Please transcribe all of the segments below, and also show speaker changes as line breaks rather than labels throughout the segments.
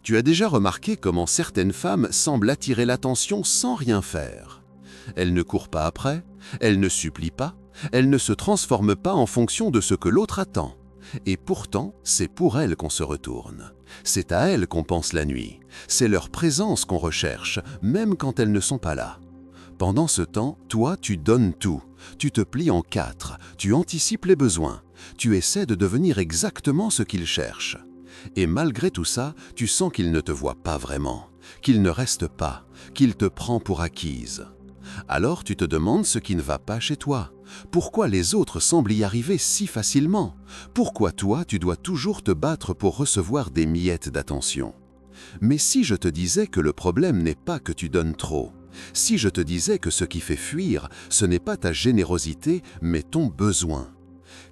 Tu as déjà remarqué comment certaines femmes semblent attirer l'attention sans rien faire. Elles ne courent pas après, elles ne supplient pas, elles ne se transforment pas en fonction de ce que l'autre attend. Et pourtant, c'est pour elles qu'on se retourne. C'est à elles qu'on pense la nuit. C'est leur présence qu'on recherche, même quand elles ne sont pas là. Pendant ce temps, toi, tu donnes tout. Tu te plies en quatre, tu anticipes les besoins. Tu essaies de devenir exactement ce qu'ils cherchent. Et malgré tout ça, tu sens qu'il ne te voit pas vraiment, qu'il ne reste pas, qu'il te prend pour acquise. Alors tu te demandes ce qui ne va pas chez toi. Pourquoi les autres semblent y arriver si facilement? Pourquoi toi, tu dois toujours te battre pour recevoir des miettes d'attention? Mais si je te disais que le problème n'est pas que tu donnes trop, si je te disais que ce qui fait fuir, ce n'est pas ta générosité, mais ton besoin.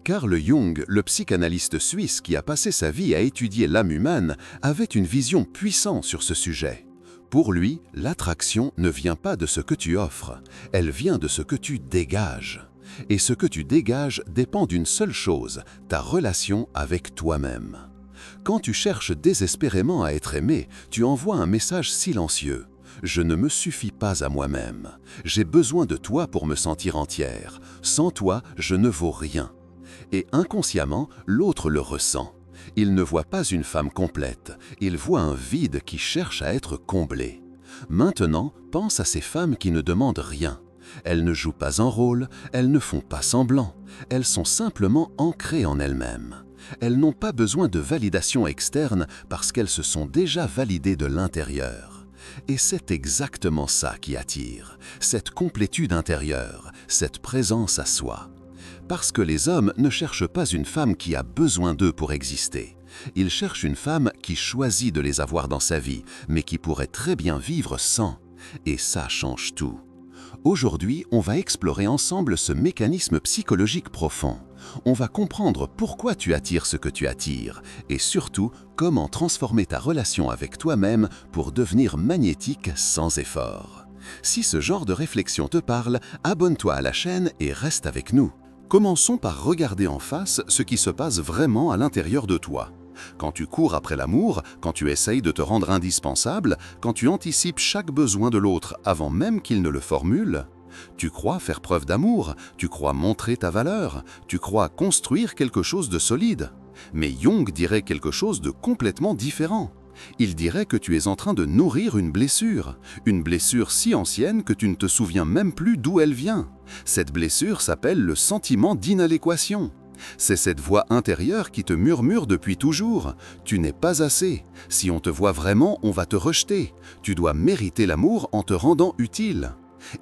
Carl Jung, le psychanalyste suisse qui a passé sa vie à étudier l'âme humaine, avait une vision puissante sur ce sujet. Pour lui, l'attraction ne vient pas de ce que tu offres, elle vient de ce que tu dégages. Et ce que tu dégages dépend d'une seule chose, ta relation avec toi-même. Quand tu cherches désespérément à être aimé, tu envoies un message silencieux. Je ne me suffis pas à moi-même. J'ai besoin de toi pour me sentir entière. Sans toi, je ne vaux rien. Et inconsciemment, l'autre le ressent. Il ne voit pas une femme complète, il voit un vide qui cherche à être comblé. Maintenant, pense à ces femmes qui ne demandent rien. Elles ne jouent pas un rôle, elles ne font pas semblant, elles sont simplement ancrées en elles-mêmes. Elles n'ont pas besoin de validation externe parce qu'elles se sont déjà validées de l'intérieur. Et c'est exactement ça qui attire, cette complétude intérieure, cette présence à soi. Parce que les hommes ne cherchent pas une femme qui a besoin d'eux pour exister. Ils cherchent une femme qui choisit de les avoir dans sa vie, mais qui pourrait très bien vivre sans. Et ça change tout. Aujourd'hui, on va explorer ensemble ce mécanisme psychologique profond. On va comprendre pourquoi tu attires ce que tu attires et surtout comment transformer ta relation avec toi-même pour devenir magnétique sans effort. Si ce genre de réflexion te parle, abonne-toi à la chaîne et reste avec nous. Commençons par regarder en face ce qui se passe vraiment à l'intérieur de toi. Quand tu cours après l'amour, quand tu essayes de te rendre indispensable, quand tu anticipes chaque besoin de l'autre avant même qu'il ne le formule, tu crois faire preuve d'amour, tu crois montrer ta valeur, tu crois construire quelque chose de solide. Mais Jung dirait quelque chose de complètement différent. Il dirait que tu es en train de nourrir une blessure si ancienne que tu ne te souviens même plus d'où elle vient. Cette blessure s'appelle le sentiment d'inadéquation. C'est cette voix intérieure qui te murmure depuis toujours. Tu n'es pas assez. Si on te voit vraiment, on va te rejeter. Tu dois mériter l'amour en te rendant utile.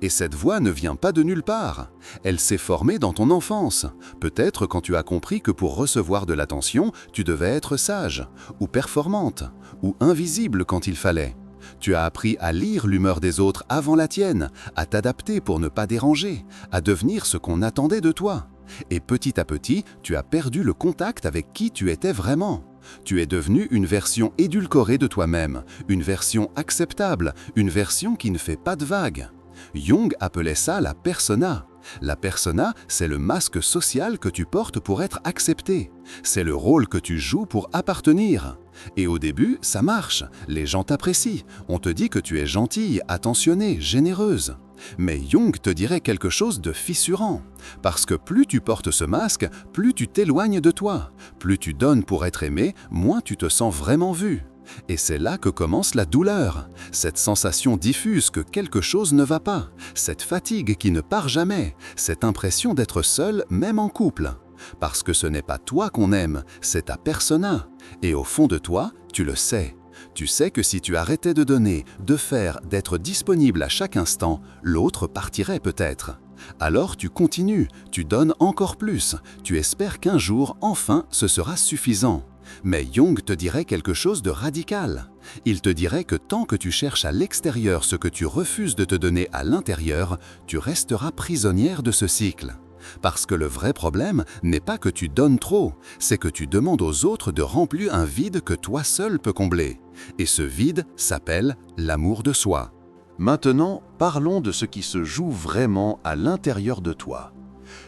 Et cette voix ne vient pas de nulle part. Elle s'est formée dans ton enfance. Peut-être quand tu as compris que pour recevoir de l'attention, tu devais être sage, ou performante, ou invisible quand il fallait. Tu as appris à lire l'humeur des autres avant la tienne, à t'adapter pour ne pas déranger, à devenir ce qu'on attendait de toi. Et petit à petit, tu as perdu le contact avec qui tu étais vraiment. Tu es devenu une version édulcorée de toi-même, une version acceptable, une version qui ne fait pas de vagues. Jung appelait ça la persona. La persona, c'est le masque social que tu portes pour être accepté. C'est le rôle que tu joues pour appartenir. Et au début, ça marche. Les gens t'apprécient. On te dit que tu es gentille, attentionnée, généreuse. Mais Jung te dirait quelque chose de fissurant. Parce que plus tu portes ce masque, plus tu t'éloignes de toi. Plus tu donnes pour être aimé, moins tu te sens vraiment vu. Et c'est là que commence la douleur, cette sensation diffuse que quelque chose ne va pas, cette fatigue qui ne part jamais, cette impression d'être seul même en couple. Parce que ce n'est pas toi qu'on aime, c'est ta persona. Et au fond de toi, tu le sais. Tu sais que si tu arrêtais de donner, de faire, d'être disponible à chaque instant, l'autre partirait peut-être. Alors tu continues, tu donnes encore plus, tu espères qu'un jour, enfin, ce sera suffisant. Mais Jung te dirait quelque chose de radical. Il te dirait que tant que tu cherches à l'extérieur ce que tu refuses de te donner à l'intérieur, tu resteras prisonnière de ce cycle. Parce que le vrai problème n'est pas que tu donnes trop, c'est que tu demandes aux autres de remplir un vide que toi seul peux combler. Et ce vide s'appelle l'amour de soi. Maintenant, parlons de ce qui se joue vraiment à l'intérieur de toi.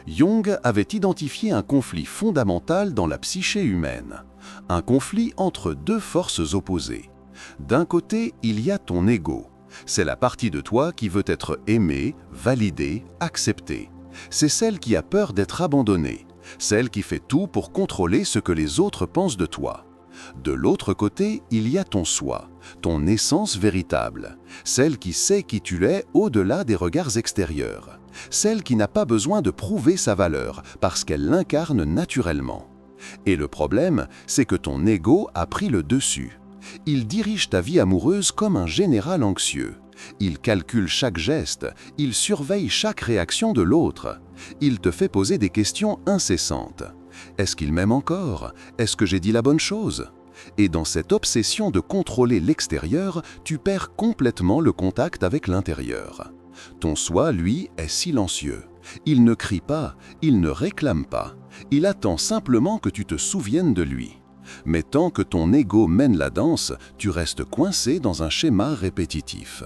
Jung avait identifié un conflit fondamental dans la psyché humaine. Un conflit entre deux forces opposées. D'un côté, il y a ton ego. C'est la partie de toi qui veut être aimée, validée, acceptée. C'est celle qui a peur d'être abandonnée, celle qui fait tout pour contrôler ce que les autres pensent de toi. De l'autre côté, il y a ton soi, ton essence véritable, celle qui sait qui tu es au-delà des regards extérieurs, celle qui n'a pas besoin de prouver sa valeur parce qu'elle l'incarne naturellement. Et le problème, c'est que ton ego a pris le dessus. Il dirige ta vie amoureuse comme un général anxieux. Il calcule chaque geste, il surveille chaque réaction de l'autre. Il te fait poser des questions incessantes. Est-ce qu'il m'aime encore? Est-ce que j'ai dit la bonne chose? Et dans cette obsession de contrôler l'extérieur, tu perds complètement le contact avec l'intérieur. Ton soi, lui, est silencieux. Il ne crie pas, il ne réclame pas. Il attend simplement que tu te souviennes de lui. Mais tant que ton ego mène la danse, tu restes coincé dans un schéma répétitif.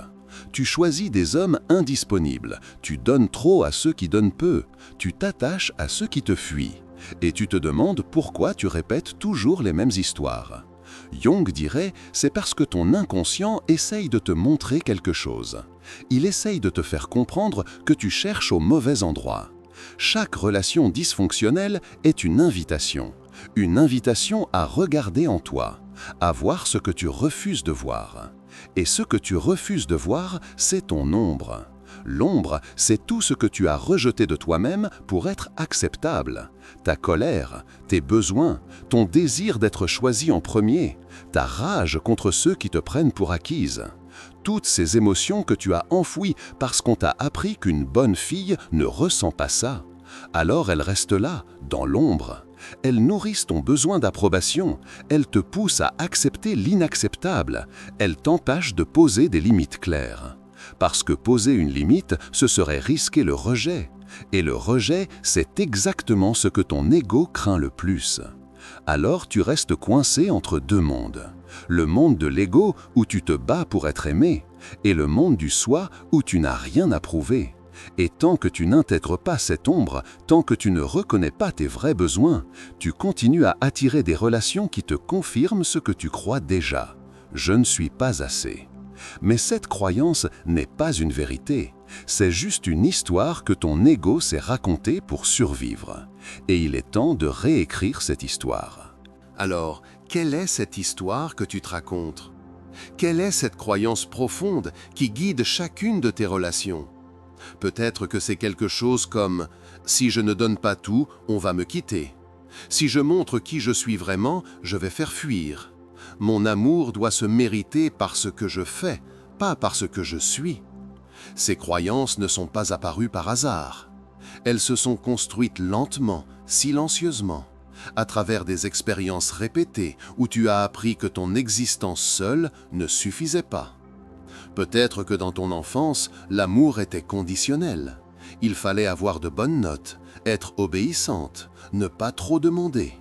Tu choisis des hommes indisponibles, tu donnes trop à ceux qui donnent peu, tu t'attaches à ceux qui te fuient. Et tu te demandes pourquoi tu répètes toujours les mêmes histoires. Jung dirait, c'est parce que ton inconscient essaye de te montrer quelque chose. Il essaye de te faire comprendre que tu cherches au mauvais endroit. Chaque relation dysfonctionnelle est une invitation à regarder en toi, à voir ce que tu refuses de voir. Et ce que tu refuses de voir, c'est ton ombre. L'ombre, c'est tout ce que tu as rejeté de toi-même pour être acceptable. Ta colère, tes besoins, ton désir d'être choisi en premier, ta rage contre ceux qui te prennent pour acquise. Toutes ces émotions que tu as enfouies parce qu'on t'a appris qu'une bonne fille ne ressent pas ça. Alors elles restent là, dans l'ombre. Elles nourrissent ton besoin d'approbation, elles te poussent à accepter l'inacceptable, elles t'empêchent de poser des limites claires. Parce que poser une limite, ce serait risquer le rejet. Et le rejet, c'est exactement ce que ton ego craint le plus. Alors tu restes coincé entre deux mondes. Le monde de l'ego où tu te bats pour être aimé, et le monde du soi où tu n'as rien à prouver. Et tant que tu n'intègres pas cette ombre, tant que tu ne reconnais pas tes vrais besoins, tu continues à attirer des relations qui te confirment ce que tu crois déjà. Je ne suis pas assez. Mais cette croyance n'est pas une vérité. C'est juste une histoire que ton ego s'est racontée pour survivre. Et il est temps de réécrire cette histoire. Alors, quelle est cette histoire que tu te racontes? Quelle est cette croyance profonde qui guide chacune de tes relations? Peut-être que c'est quelque chose comme « si je ne donne pas tout, on va me quitter. Si je montre qui je suis vraiment, je vais faire fuir. Mon amour doit se mériter par ce que je fais, pas par ce que je suis. » Ces croyances ne sont pas apparues par hasard. Elles se sont construites lentement, silencieusement, à travers des expériences répétées où tu as appris que ton existence seule ne suffisait pas. Peut-être que dans ton enfance, l'amour était conditionnel. Il fallait avoir de bonnes notes, être obéissante, ne pas trop demander.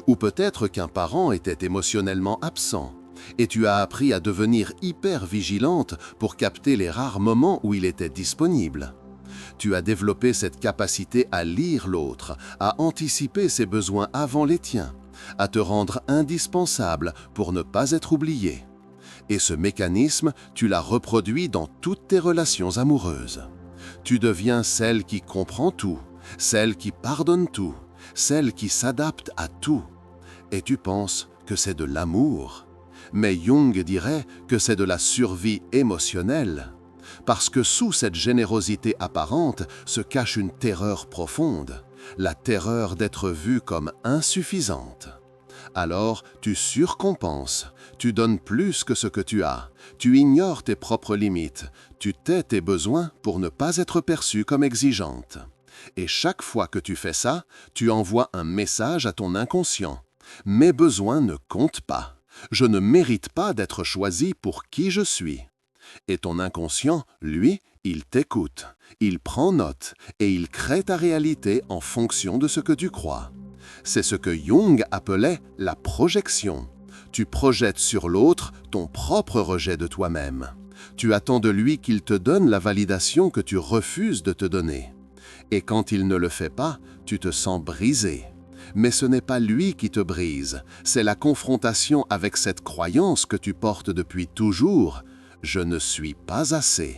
Ou peut-être qu'un parent était émotionnellement absent, et tu as appris à devenir hyper vigilante pour capter les rares moments où il était disponible. Tu as développé cette capacité à lire l'autre, à anticiper ses besoins avant les tiens, à te rendre indispensable pour ne pas être oublié. Et ce mécanisme, tu l'as reproduit dans toutes tes relations amoureuses. Tu deviens celle qui comprend tout, celle qui pardonne tout, celle qui s'adapte à tout. Et tu penses que c'est de l'amour. Mais Jung dirait que c'est de la survie émotionnelle. Parce que sous cette générosité apparente se cache une terreur profonde, la terreur d'être vue comme insuffisante. Alors tu surcompenses, tu donnes plus que ce que tu as, tu ignores tes propres limites, tu tais tes besoins pour ne pas être perçue comme exigeante. Et chaque fois que tu fais ça, tu envoies un message à ton inconscient. Mes besoins ne comptent pas. Je ne mérite pas d'être choisi pour qui je suis. Et ton inconscient, lui, il t'écoute, il prend note et il crée ta réalité en fonction de ce que tu crois. C'est ce que Jung appelait la projection. Tu projettes sur l'autre ton propre rejet de toi-même. Tu attends de lui qu'il te donne la validation que tu refuses de te donner. Et quand il ne le fait pas, tu te sens brisé. Mais ce n'est pas lui qui te brise, c'est la confrontation avec cette croyance que tu portes depuis toujours. Je ne suis pas assez.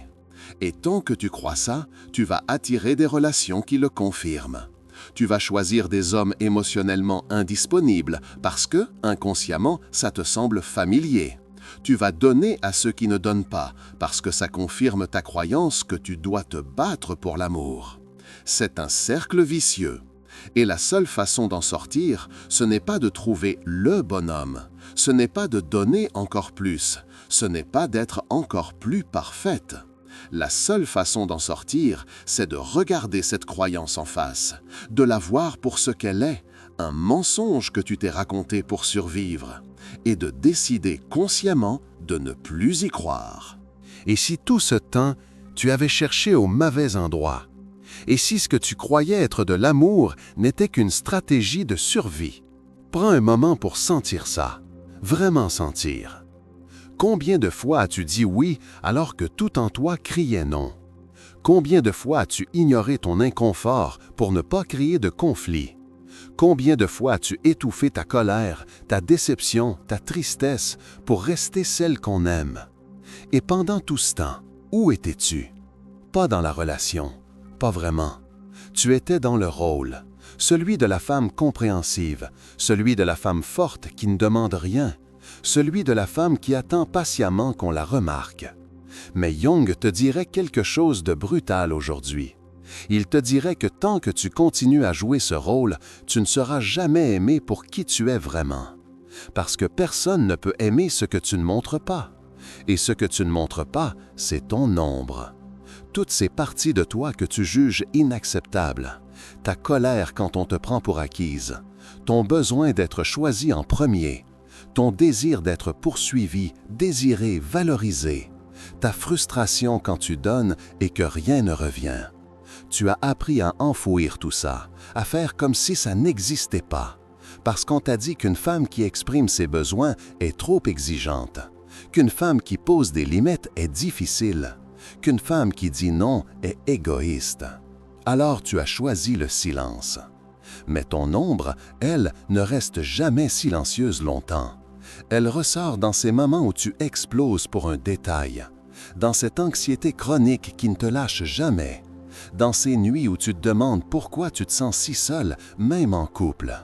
Et tant que tu crois ça, tu vas attirer des relations qui le confirment. Tu vas choisir des hommes émotionnellement indisponibles parce que, inconsciemment, ça te semble familier. Tu vas donner à ceux qui ne donnent pas parce que ça confirme ta croyance que tu dois te battre pour l'amour. C'est un cercle vicieux. Et la seule façon d'en sortir, ce n'est pas de trouver le bonhomme, ce n'est pas de donner encore plus, ce n'est pas d'être encore plus parfaite. La seule façon d'en sortir, c'est de regarder cette croyance en face, de la voir pour ce qu'elle est, un mensonge que tu t'es raconté pour survivre, et de décider consciemment de ne plus y croire.
Et si tout ce temps, tu avais cherché au mauvais endroit? Et si ce que tu croyais être de l'amour n'était qu'une stratégie de survie? Prends un moment pour sentir ça, vraiment sentir. Combien de fois as-tu dit oui alors que tout en toi criait non? Combien de fois as-tu ignoré ton inconfort pour ne pas créer de conflit? Combien de fois as-tu étouffé ta colère, ta déception, ta tristesse pour rester celle qu'on aime? Et pendant tout ce temps, où étais-tu? Pas dans la relation, pas vraiment. Tu étais dans le rôle, celui de la femme compréhensive, celui de la femme forte qui ne demande rien, celui de la femme qui attend patiemment qu'on la remarque. Mais Jung te dirait quelque chose de brutal aujourd'hui. Il te dirait que tant que tu continues à jouer ce rôle, tu ne seras jamais aimé pour qui tu es vraiment. Parce que personne ne peut aimer ce que tu ne montres pas. Et ce que tu ne montres pas, c'est ton ombre. Toutes ces parties de toi que tu juges inacceptables, ta colère quand on te prend pour acquise, ton besoin d'être choisi en premier, ton désir d'être poursuivi, désiré, valorisé, ta frustration quand tu donnes et que rien ne revient. Tu as appris à enfouir tout ça, à faire comme si ça n'existait pas, parce qu'on t'a dit qu'une femme qui exprime ses besoins est trop exigeante, qu'une femme qui pose des limites est difficile, qu'une femme qui dit non est égoïste. Alors tu as choisi le silence. Mais ton ombre, elle, ne reste jamais silencieuse longtemps. Elle ressort dans ces moments où tu exploses pour un détail, dans cette anxiété chronique qui ne te lâche jamais, dans ces nuits où tu te demandes pourquoi tu te sens si seul, même en couple.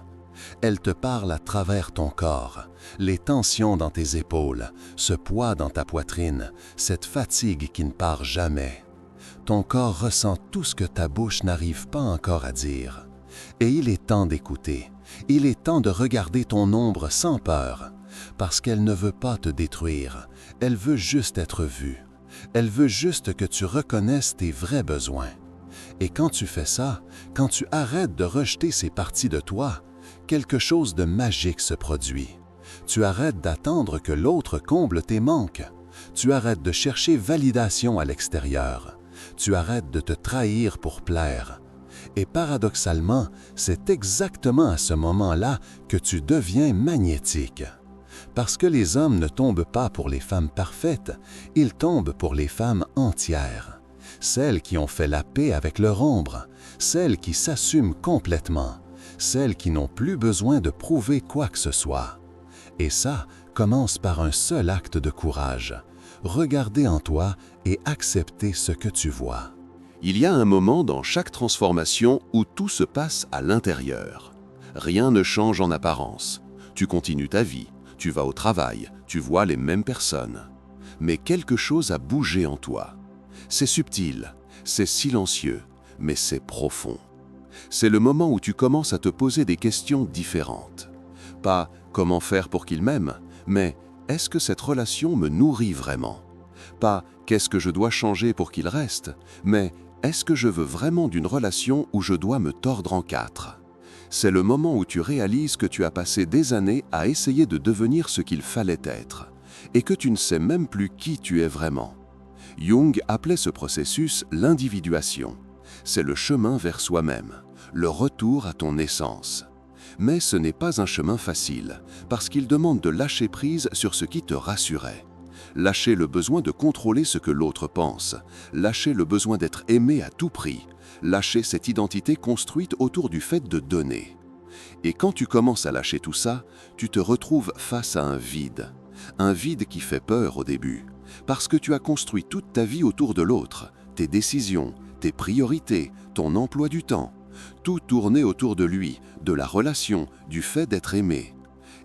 Elle te parle à travers ton corps, les tensions dans tes épaules, ce poids dans ta poitrine, cette fatigue qui ne part jamais. Ton corps ressent tout ce que ta bouche n'arrive pas encore à dire. Et il est temps d'écouter, il est temps de regarder ton ombre sans peur, parce qu'elle ne veut pas te détruire, elle veut juste être vue. Elle veut juste que tu reconnaisses tes vrais besoins. Et quand tu fais ça, quand tu arrêtes de rejeter ces parties de toi, quelque chose de magique se produit. Tu arrêtes d'attendre que l'autre comble tes manques. Tu arrêtes de chercher validation à l'extérieur. Tu arrêtes de te trahir pour plaire. Et paradoxalement, c'est exactement à ce moment-là que tu deviens magnétique. Parce que les hommes ne tombent pas pour les femmes parfaites, ils tombent pour les femmes entières. Celles qui ont fait la paix avec leur ombre, celles qui s'assument complètement, celles qui n'ont plus besoin de prouver quoi que ce soit. Et ça commence par un seul acte de courage, regarder en toi et accepter ce que tu vois.
Il y a un moment dans chaque transformation où tout se passe à l'intérieur. Rien ne change en apparence. Tu continues ta vie, tu vas au travail, tu vois les mêmes personnes. Mais quelque chose a bougé en toi. C'est subtil, c'est silencieux, mais c'est profond. C'est le moment où tu commences à te poser des questions différentes. Pas « comment faire pour qu'il m'aime ?» mais « est-ce que cette relation me nourrit vraiment ?» Pas « qu'est-ce que je dois changer pour qu'il reste ?» mais « est-ce que je veux vraiment d'une relation où je dois me tordre en quatre ?» C'est le moment où tu réalises que tu as passé des années à essayer de devenir ce qu'il fallait être, et que tu ne sais même plus qui tu es vraiment. Jung appelait ce processus l'individuation. C'est le chemin vers soi-même, le retour à ton essence. Mais ce n'est pas un chemin facile, parce qu'il demande de lâcher prise sur ce qui te rassurait. Lâcher le besoin de contrôler ce que l'autre pense, lâcher le besoin d'être aimé à tout prix, lâcher cette identité construite autour du fait de donner. Et quand tu commences à lâcher tout ça, tu te retrouves face à un vide qui fait peur au début, parce que tu as construit toute ta vie autour de l'autre, tes décisions, tes priorités, ton emploi du temps, tout tournait autour de lui, de la relation, du fait d'être aimé.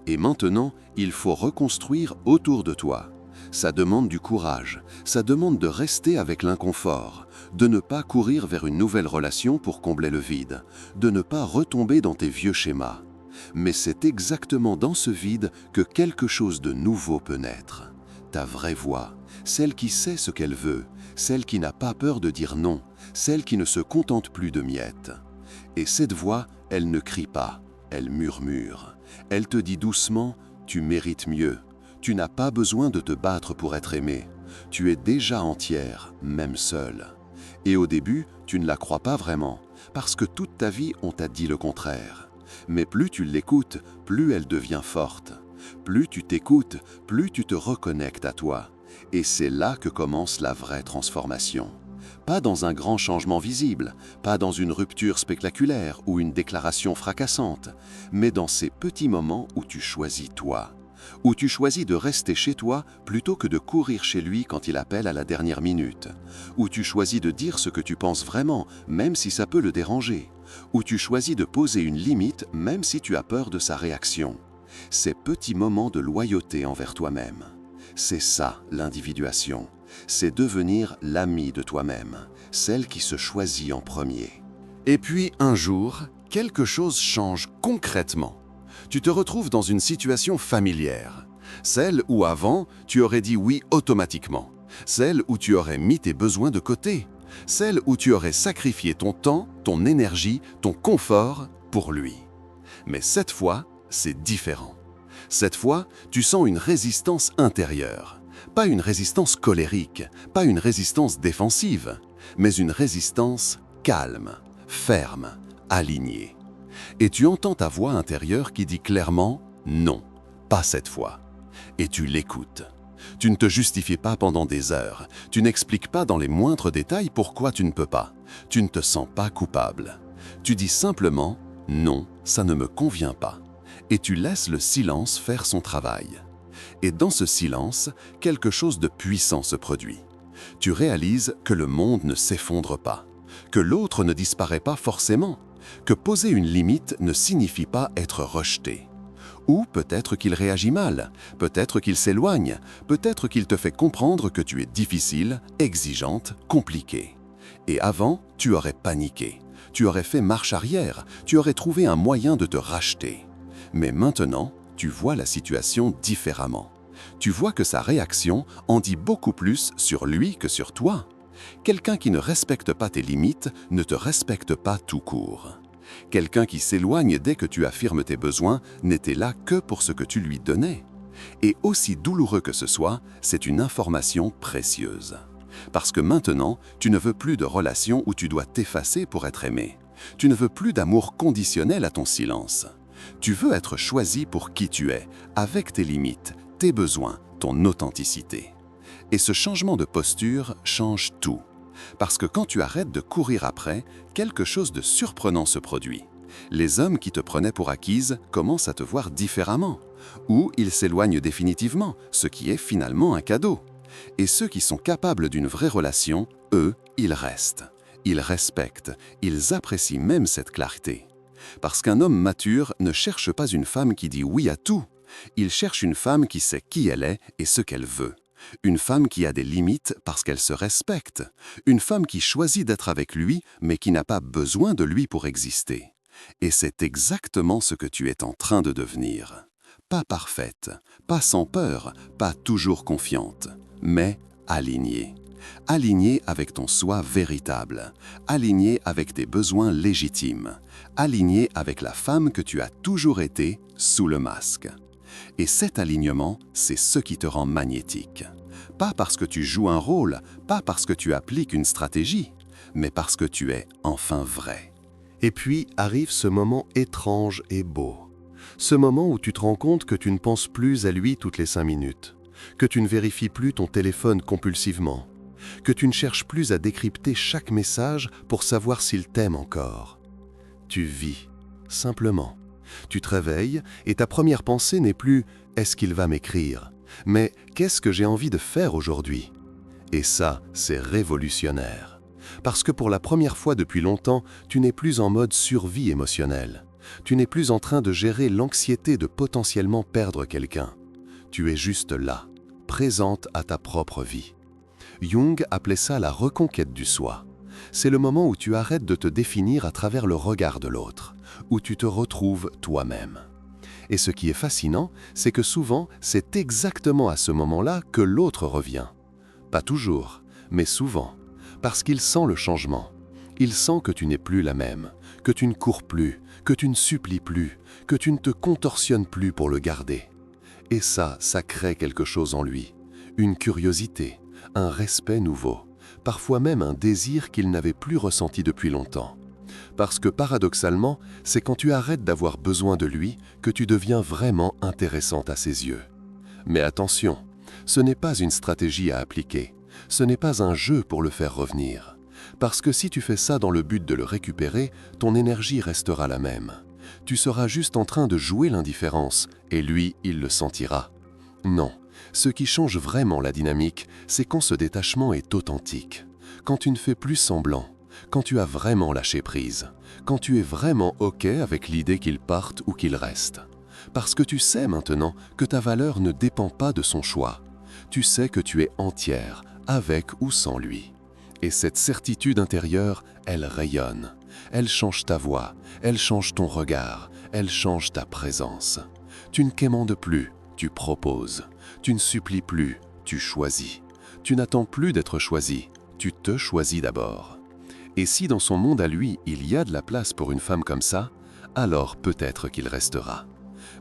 Et maintenant, il faut reconstruire autour de toi. Ça demande du courage, ça demande de rester avec l'inconfort, de ne pas courir vers une nouvelle relation pour combler le vide, de ne pas retomber dans tes vieux schémas. Mais c'est exactement dans ce vide que quelque chose de nouveau peut naître. Ta vraie voix, celle qui sait ce qu'elle veut, celle qui n'a pas peur de dire non, celle qui ne se contente plus de miettes. Et cette voix, elle ne crie pas, elle murmure. Elle te dit doucement, tu mérites mieux. Tu n'as pas besoin de te battre pour être aimé. Tu es déjà entière, même seule. Et au début, tu ne la crois pas vraiment, parce que toute ta vie, on t'a dit le contraire. Mais plus tu l'écoutes, plus elle devient forte. Plus tu t'écoutes, plus tu te reconnectes à toi. Et c'est là que commence la vraie transformation. Pas dans un grand changement visible, pas dans une rupture spectaculaire ou une déclaration fracassante, mais dans ces petits moments où tu choisis toi. Où tu choisis de rester chez toi plutôt que de courir chez lui quand il appelle à la dernière minute. Où tu choisis de dire ce que tu penses vraiment, même si ça peut le déranger. Où tu choisis de poser une limite, même si tu as peur de sa réaction. Ces petits moments de loyauté envers toi-même. C'est ça, l'individuation. C'est devenir l'ami de toi-même, celle qui se choisit en premier.
Et puis, un jour, quelque chose change concrètement. Tu te retrouves dans une situation familière. Celle où avant, tu aurais dit oui automatiquement. Celle où tu aurais mis tes besoins de côté. Celle où tu aurais sacrifié ton temps, ton énergie, ton confort pour lui. Mais cette fois, c'est différent. Cette fois, tu sens une résistance intérieure. Pas une résistance colérique, pas une résistance défensive, mais une résistance calme, ferme, alignée. Et tu entends ta voix intérieure qui dit clairement « non, pas cette fois ». Et tu l'écoutes. Tu ne te justifies pas pendant des heures. Tu n'expliques pas dans les moindres détails pourquoi tu ne peux pas. Tu ne te sens pas coupable. Tu dis simplement « non, ça ne me convient pas ». Et tu laisses le silence faire son travail. Et dans ce silence, quelque chose de puissant se produit. Tu réalises que le monde ne s'effondre pas, que l'autre ne disparaît pas forcément, que poser une limite ne signifie pas être rejeté. Ou peut-être qu'il réagit mal, peut-être qu'il s'éloigne, peut-être qu'il te fait comprendre que tu es difficile, exigeante, compliquée. Et avant, tu aurais paniqué, tu aurais fait marche arrière, tu aurais trouvé un moyen de te racheter. Mais maintenant, tu vois la situation différemment. Tu vois que sa réaction en dit beaucoup plus sur lui que sur toi. Quelqu'un qui ne respecte pas tes limites ne te respecte pas tout court. Quelqu'un qui s'éloigne dès que tu affirmes tes besoins n'était là que pour ce que tu lui donnais. Et aussi douloureux que ce soit, c'est une information précieuse. Parce que maintenant, tu ne veux plus de relations où tu dois t'effacer pour être aimé. Tu ne veux plus d'amour conditionnel à ton silence. Tu veux être choisi pour qui tu es, avec tes limites, tes besoins, ton authenticité. Et ce changement de posture change tout. Parce que quand tu arrêtes de courir après, quelque chose de surprenant se produit. Les hommes qui te prenaient pour acquise commencent à te voir différemment. Ou ils s'éloignent définitivement, ce qui est finalement un cadeau. Et ceux qui sont capables d'une vraie relation, eux, ils restent. Ils respectent, ils apprécient même cette clarté. Parce qu'un homme mature ne cherche pas une femme qui dit oui à tout. Il cherche une femme qui sait qui elle est et ce qu'elle veut. Une femme qui a des limites parce qu'elle se respecte. Une femme qui choisit d'être avec lui, mais qui n'a pas besoin de lui pour exister. Et c'est exactement ce que tu es en train de devenir. Pas parfaite, pas sans peur, pas toujours confiante, mais alignée. Alignée avec ton soi véritable, alignée avec tes besoins légitimes, alignée avec la femme que tu as toujours été sous le masque. Et cet alignement, c'est ce qui te rend magnétique. Pas parce que tu joues un rôle, pas parce que tu appliques une stratégie, mais parce que tu es enfin vrai. Et puis arrive ce moment étrange et beau. Ce moment où tu te rends compte que tu ne penses plus à lui toutes les 5 minutes, que tu ne vérifies plus ton téléphone compulsivement, que tu ne cherches plus à décrypter chaque message pour savoir s'il t'aime encore. Tu vis, simplement. Tu te réveilles et ta première pensée n'est plus « est-ce qu'il va m'écrire ?», mais « qu'est-ce que j'ai envie de faire aujourd'hui ?» Et ça, c'est révolutionnaire. Parce que pour la première fois depuis longtemps, tu n'es plus en mode survie émotionnelle. Tu n'es plus en train de gérer l'anxiété de potentiellement perdre quelqu'un. Tu es juste là, présente à ta propre vie. Jung appelait ça la reconquête du soi. C'est le moment où tu arrêtes de te définir à travers le regard de l'autre, où tu te retrouves toi-même. Et ce qui est fascinant, c'est que souvent, c'est exactement à ce moment-là que l'autre revient. Pas toujours, mais souvent, parce qu'il sent le changement. Il sent que tu n'es plus la même, que tu ne cours plus, que tu ne supplies plus, que tu ne te contorsionnes plus pour le garder. Et ça crée quelque chose en lui, une curiosité, un respect nouveau, parfois même un désir qu'il n'avait plus ressenti depuis longtemps. Parce que paradoxalement, c'est quand tu arrêtes d'avoir besoin de lui que tu deviens vraiment intéressante à ses yeux. Mais attention, ce n'est pas une stratégie à appliquer, ce n'est pas un jeu pour le faire revenir. Parce que si tu fais ça dans le but de le récupérer, ton énergie restera la même. Tu seras juste en train de jouer l'indifférence, et lui, il le sentira. Non, ce qui change vraiment la dynamique, c'est quand ce détachement est authentique, quand tu ne fais plus semblant, quand tu as vraiment lâché prise, quand tu es vraiment OK avec l'idée qu'il parte ou qu'il reste. Parce que tu sais maintenant que ta valeur ne dépend pas de son choix. Tu sais que tu es entière, avec ou sans lui. Et cette certitude intérieure, elle rayonne. Elle change ta voix, elle change ton regard, elle change ta présence. Tu ne quémandes plus, tu proposes. Tu ne supplies plus, tu choisis. Tu n'attends plus d'être choisi, tu te choisis d'abord. Et si dans son monde à lui, il y a de la place pour une femme comme ça, alors peut-être qu'il restera.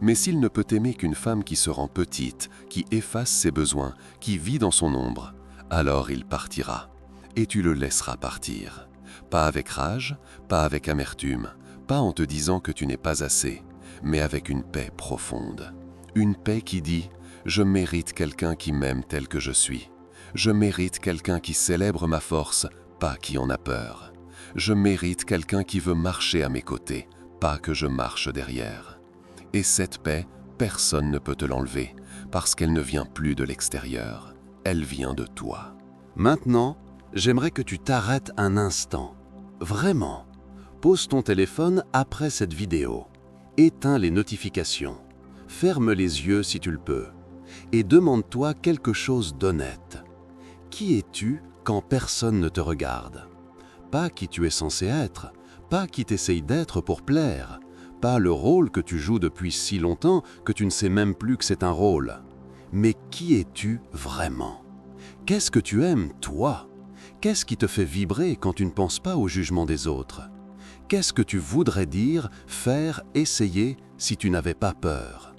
Mais s'il ne peut aimer qu'une femme qui se rend petite, qui efface ses besoins, qui vit dans son ombre, alors il partira. Et tu le laisseras partir. Pas avec rage, pas avec amertume, pas en te disant que tu n'es pas assez, mais avec une paix profonde. Une paix qui dit « Je mérite quelqu'un qui m'aime tel que je suis. Je mérite quelqu'un qui célèbre ma force, pas qui en a peur. Je mérite quelqu'un qui veut marcher à mes côtés, pas que je marche derrière. » Et cette paix, personne ne peut te l'enlever, parce qu'elle ne vient plus de l'extérieur. Elle vient de toi.
Maintenant, j'aimerais que tu t'arrêtes un instant. Vraiment. Pose ton téléphone après cette vidéo. Éteins les notifications. Ferme les yeux si tu le peux. Et demande-toi quelque chose d'honnête. Qui es-tu quand personne ne te regarde? Pas qui tu es censé être, pas qui t'essaye d'être pour plaire, pas le rôle que tu joues depuis si longtemps que tu ne sais même plus que c'est un rôle. Mais qui es-tu vraiment? Qu'est-ce que tu aimes, toi? Qu'est-ce qui te fait vibrer quand tu ne penses pas au jugement des autres? Qu'est-ce que tu voudrais dire, faire, essayer si tu n'avais pas peur?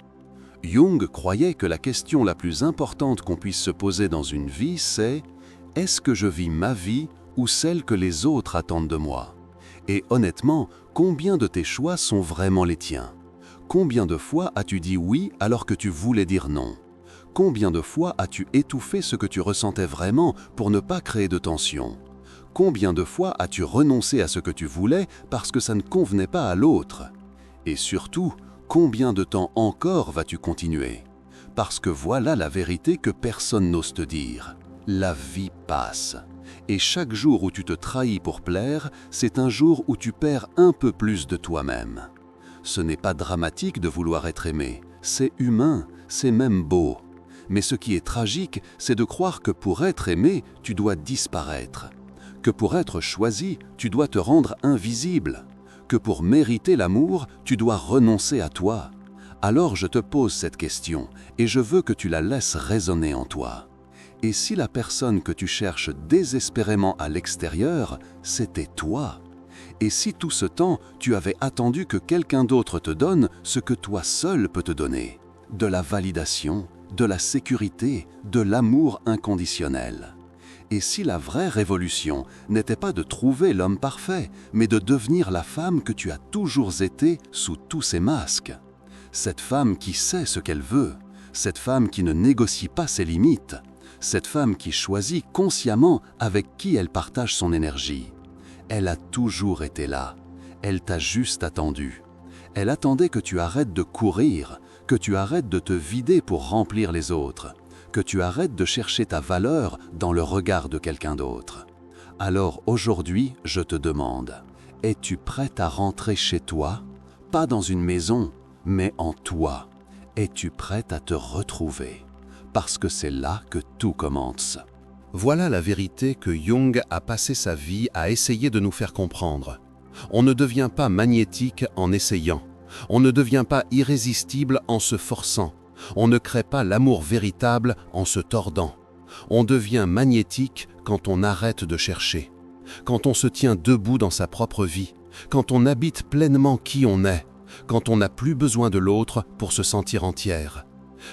Jung croyait que la question la plus importante qu'on puisse se poser dans une vie, c'est « Est-ce que je vis ma vie ou celle que les autres attendent de moi ?» Et honnêtement, combien de tes choix sont vraiment les tiens? Combien de fois as-tu dit oui alors que tu voulais dire non? Combien de fois as-tu étouffé ce que tu ressentais vraiment pour ne pas créer de tension? Combien de fois as-tu renoncé à ce que tu voulais parce que ça ne convenait pas à l'autre? Et surtout, combien de temps encore vas-tu continuer? Parce que voilà la vérité que personne n'ose te dire. La vie passe. Et chaque jour où tu te trahis pour plaire, c'est un jour où tu perds un peu plus de toi-même. Ce n'est pas dramatique de vouloir être aimé, c'est humain, c'est même beau. Mais ce qui est tragique, c'est de croire que pour être aimé, tu dois disparaître. Que pour être choisi, tu dois te rendre invisible. Que pour mériter l'amour, tu dois renoncer à toi. Alors je te pose cette question, et je veux que tu la laisses résonner en toi. Et si la personne que tu cherches désespérément à l'extérieur, c'était toi? Et si tout ce temps, tu avais attendu que quelqu'un d'autre te donne ce que toi seul peux te donner? De la validation, de la sécurité, de l'amour inconditionnel. Et si la vraie révolution n'était pas de trouver l'homme parfait, mais de devenir la femme que tu as toujours été sous tous ces masques? Cette femme qui sait ce qu'elle veut, cette femme qui ne négocie pas ses limites, cette femme qui choisit consciemment avec qui elle partage son énergie. Elle a toujours été là, elle t'a juste attendu. Elle attendait que tu arrêtes de courir, que tu arrêtes de te vider pour remplir les autres, que tu arrêtes de chercher ta valeur dans le regard de quelqu'un d'autre. Alors aujourd'hui, je te demande, es-tu prête à rentrer chez toi? Pas dans une maison, mais en toi. Es-tu prête à te retrouver? Parce que c'est là que tout commence.
Voilà la vérité que Jung a passé sa vie à essayer de nous faire comprendre. On ne devient pas magnétique en essayant. On ne devient pas irrésistible en se forçant. On ne crée pas l'amour véritable en se tordant. On devient magnétique quand on arrête de chercher, quand on se tient debout dans sa propre vie, quand on habite pleinement qui on est, quand on n'a plus besoin de l'autre pour se sentir entière.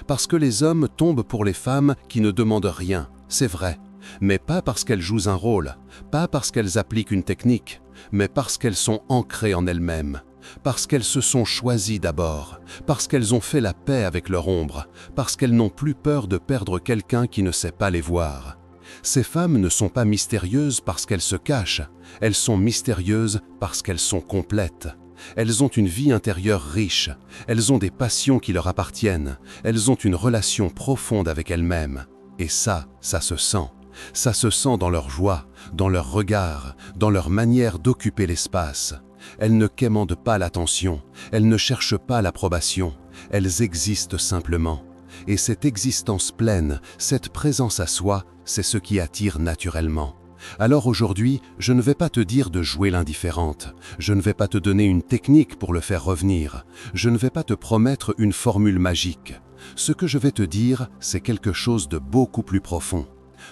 Parce que les hommes tombent pour les femmes qui ne demandent rien, c'est vrai, mais pas parce qu'elles jouent un rôle, pas parce qu'elles appliquent une technique, mais parce qu'elles sont ancrées en elles-mêmes, parce qu'elles se sont choisies d'abord, parce qu'elles ont fait la paix avec leur ombre, parce qu'elles n'ont plus peur de perdre quelqu'un qui ne sait pas les voir. Ces femmes ne sont pas mystérieuses parce qu'elles se cachent, elles sont mystérieuses parce qu'elles sont complètes. Elles ont une vie intérieure riche, elles ont des passions qui leur appartiennent, elles ont une relation profonde avec elles-mêmes. Et ça se sent. Ça se sent dans leur joie, dans leur regard, dans leur manière d'occuper l'espace. Elles ne quémandent pas l'attention, elles ne cherchent pas l'approbation, elles existent simplement. Et cette existence pleine, cette présence à soi, c'est ce qui attire naturellement. Alors aujourd'hui, je ne vais pas te dire de jouer l'indifférente, je ne vais pas te donner une technique pour le faire revenir, je ne vais pas te promettre une formule magique. Ce que je vais te dire, c'est quelque chose de beaucoup plus profond.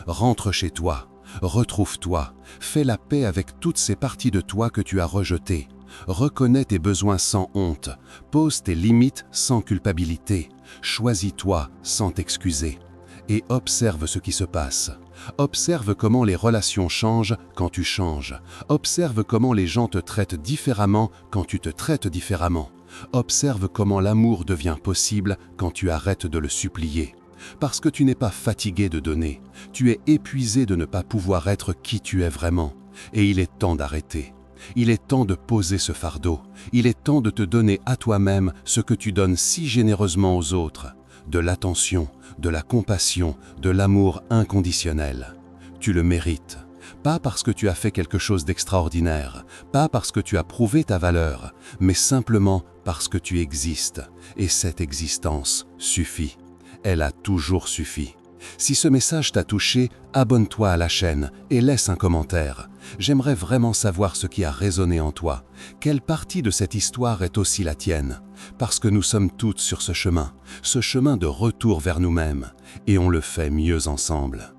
Rentre chez toi, retrouve-toi, fais la paix avec toutes ces parties de toi que tu as rejetées. Reconnais tes besoins sans honte, pose tes limites sans culpabilité, choisis-toi sans t'excuser. Et observe ce qui se passe. Observe comment les relations changent quand tu changes. Observe comment les gens te traitent différemment quand tu te traites différemment. Observe comment l'amour devient possible quand tu arrêtes de le supplier. Parce que tu n'es pas fatigué de donner, tu es épuisé de ne pas pouvoir être qui tu es vraiment. Et il est temps d'arrêter. Il est temps de poser ce fardeau. Il est temps de te donner à toi-même ce que tu donnes si généreusement aux autres. De l'attention, de la compassion, de l'amour inconditionnel. Tu le mérites. Pas parce que tu as fait quelque chose d'extraordinaire, pas parce que tu as prouvé ta valeur, mais simplement parce que tu existes. Et cette existence suffit. Elle a toujours suffi. Si ce message t'a touché, abonne-toi à la chaîne et laisse un commentaire. J'aimerais vraiment savoir ce qui a résonné en toi. Quelle partie de cette histoire est aussi la tienne? Parce que nous sommes toutes sur ce chemin de retour vers nous-mêmes, et on le fait mieux ensemble.